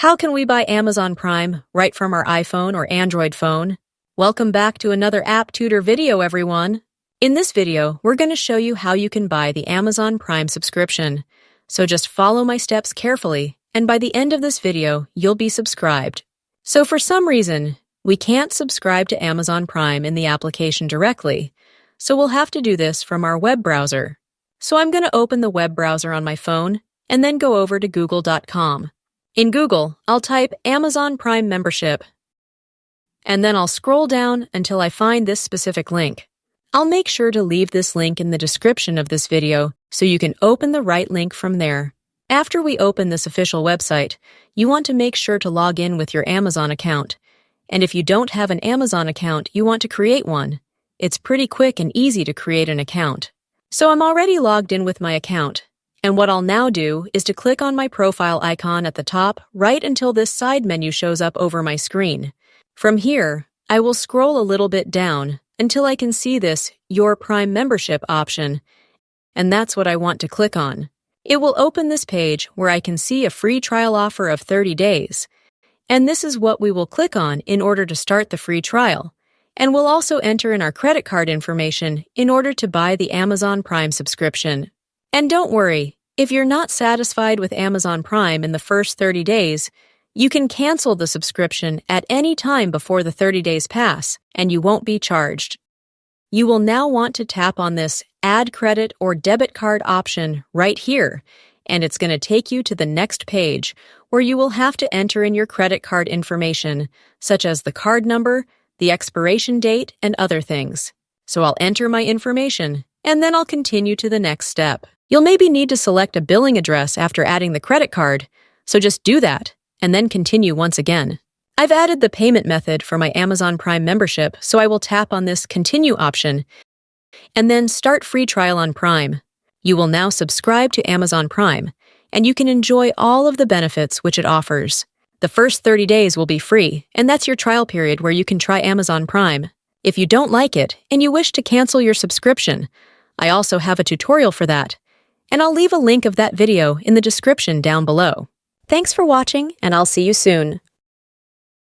How can we buy Amazon Prime right from our iPhone or Android phone? Welcome back to another App Tutor video, everyone. In this video, we're going to show you how you can buy the Amazon Prime subscription. So just follow my steps carefully, and by the end of this video, you'll be subscribed. So for some reason, we can't subscribe to Amazon Prime in the application directly, so we'll have to do this from our web browser. So I'm going to open the web browser on my phone and then go over to google.com. In Google, I'll type Amazon Prime membership, and then I'll scroll down until I find this specific link. I'll make sure to leave this link in the description of this video so you can open the right link from there. After we open this official website, you want to make sure to log in with your Amazon account. And if you don't have an Amazon account, you want to create one. It's pretty quick and easy to create an account. So I'm already logged in with my account. And what I'll now do is to click on my profile icon at the top right until this side menu shows up over my screen. From here, I will scroll a little bit down until I can see this Your Prime Membership option, and that's what I want to click on. It will open this page where I can see a free trial offer of 30 days, and this is what we will click on in order to start the free trial. And we'll also enter in our credit card information in order to buy the Amazon Prime subscription. And don't worry, if you're not satisfied with Amazon Prime in the first 30 days, you can cancel the subscription at any time before the 30 days pass, and you won't be charged. You will now want to tap on this Add Credit or Debit Card option right here, and it's going to take you to the next page where you will have to enter in your credit card information, such as the card number, the expiration date, and other things. So I'll enter my information, and then I'll continue to the next step. You'll maybe need to select a billing address after adding the credit card, so just do that, and then continue once again. I've added the payment method for my Amazon Prime membership, so I will tap on this Continue option, and then Start Free Trial on Prime. You will now subscribe to Amazon Prime, and you can enjoy all of the benefits which it offers. The first 30 days will be free, and that's your trial period where you can try Amazon Prime. If you don't like it and you wish to cancel your subscription, I also have a tutorial for that, and I'll leave a link of that video in the description down below. Thanks for watching, and I'll see you soon.